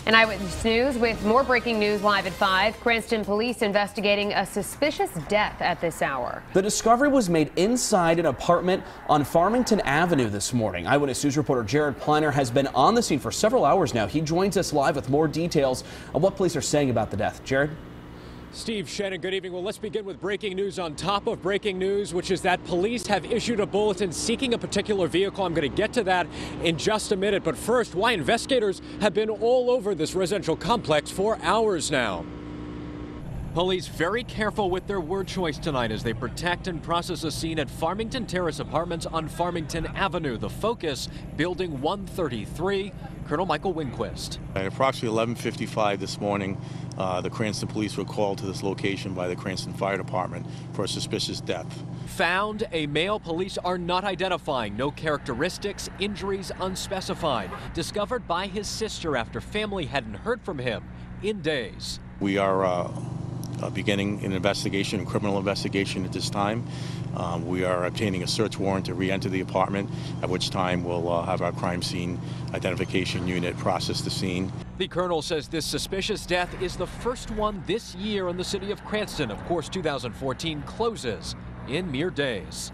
And Eyewitness News with more breaking news live at 5. Cranston police investigating a suspicious death at this hour. The discovery was made inside an apartment on Farmington Avenue this morning. Eyewitness News reporter Jared Pliner has been on the scene for several hours now. He joins us live with more details on what police are saying about the death. Jared? Steve, Shannon, good evening. Well, let's begin with breaking news on top of breaking news, which is that police have issued a bulletin seeking a particular vehicle. I'm going to get to that in just a minute. But first, why investigators have been all over this residential complex for hours now. Police very careful with their word choice tonight as they protect and process a scene at Farmington Terrace Apartments on Farmington Avenue. The focus, Building 133. Colonel Michael Winquist. At approximately 11:55 this morning, the Cranston police were called to this location by the Cranston Fire Department for a suspicious death. Found a male police are not identifying. No characteristics, injuries unspecified. Discovered by his sister after family hadn't heard from him in days. We are beginning an investigation, a criminal investigation at this time. We are obtaining a search warrant to re-enter the apartment, at which time we'll have our crime scene identification unit process the scene. The colonel says this suspicious death is the first one this year in the city of Cranston. Of course, 2014 closes in mere days.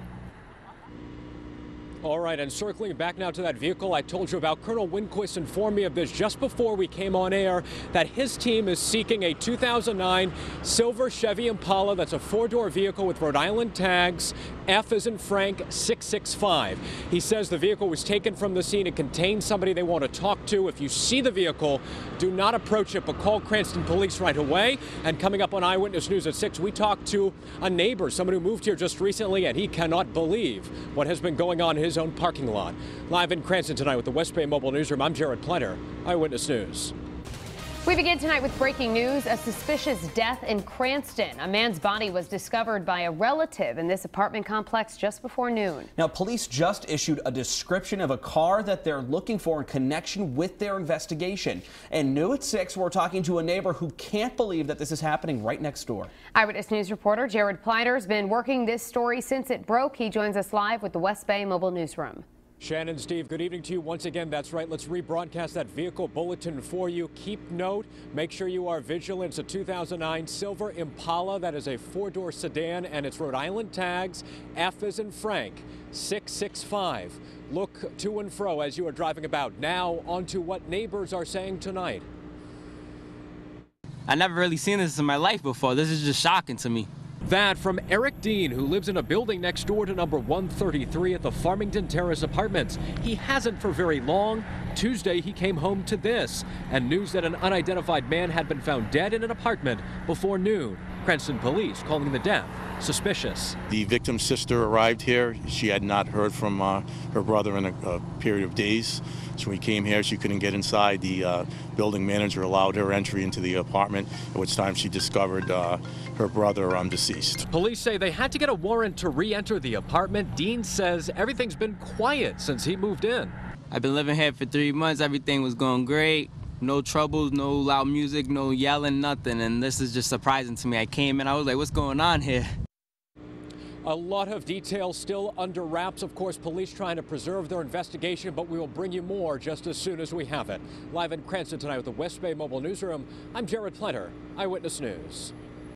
All right, and circling back now to that vehicle I told you about, Colonel Winquist informed me of this just before we came on air, that his team is seeking a 2009 silver Chevy Impala. That's a four-door vehicle with Rhode Island tags, F as in Frank 665. He says the vehicle was taken from the scene. It contains somebody they want to talk to. If you see the vehicle, do not approach it, but call Cranston police right away. And coming up on Eyewitness News at 6, we talked to a neighbor, someone who moved here just recently, and he cannot believe what has been going on in his own parking lot. Live in Cranston tonight with the West Bay Mobile Newsroom, I'm Jared Pliner, Eyewitness News. We begin tonight with breaking news. A suspicious death in Cranston. A man's body was discovered by a relative in this apartment complex just before noon. Now, police just issued a description of a car that they're looking for in connection with their investigation. And new at 6, we're talking to a neighbor who can't believe that this is happening right next door. Eyewitness News reporter Jared Pliner has been working this story since it broke. He joins us live with the West Bay Mobile Newsroom. Shannon, Steve, good evening to you once again. That's right. Let's rebroadcast that vehicle bulletin for you. Keep note. Make sure you are vigilant. It's a 2009 silver Impala. That is a four-door sedan, and it's Rhode Island tags. F as in Frank 665. Look to and fro as you are driving about. Now onto what neighbors are saying tonight. I never really seen this in my life before. This is just shocking to me. That from Eric Dean, who lives in a building next door to number 133 at the Farmington Terrace Apartments. He hasn't for very long. Tuesday, he came home to this, and news that an unidentified man had been found dead in an apartment before noon. Cranston police calling the death suspicious. The victim's sister arrived here. She had not heard from her brother in a period of days. So when we came here, she couldn't get inside. The building manager allowed her entry into the apartment, at which time she discovered her brother deceased. Police say they had to get a warrant to re-enter the apartment. Dean says everything's been quiet since he moved in. I've been living here for 3 months. Everything was going great. No troubles, no loud music, no yelling, nothing. And this is just surprising to me. I came in, I was like, what's going on here? A lot of details still under wraps. Of course, police trying to preserve their investigation, but we will bring you more just as soon as we have it. Live in Cranston tonight with the West Bay Mobile Newsroom, I'm Jared Pliner, Eyewitness News.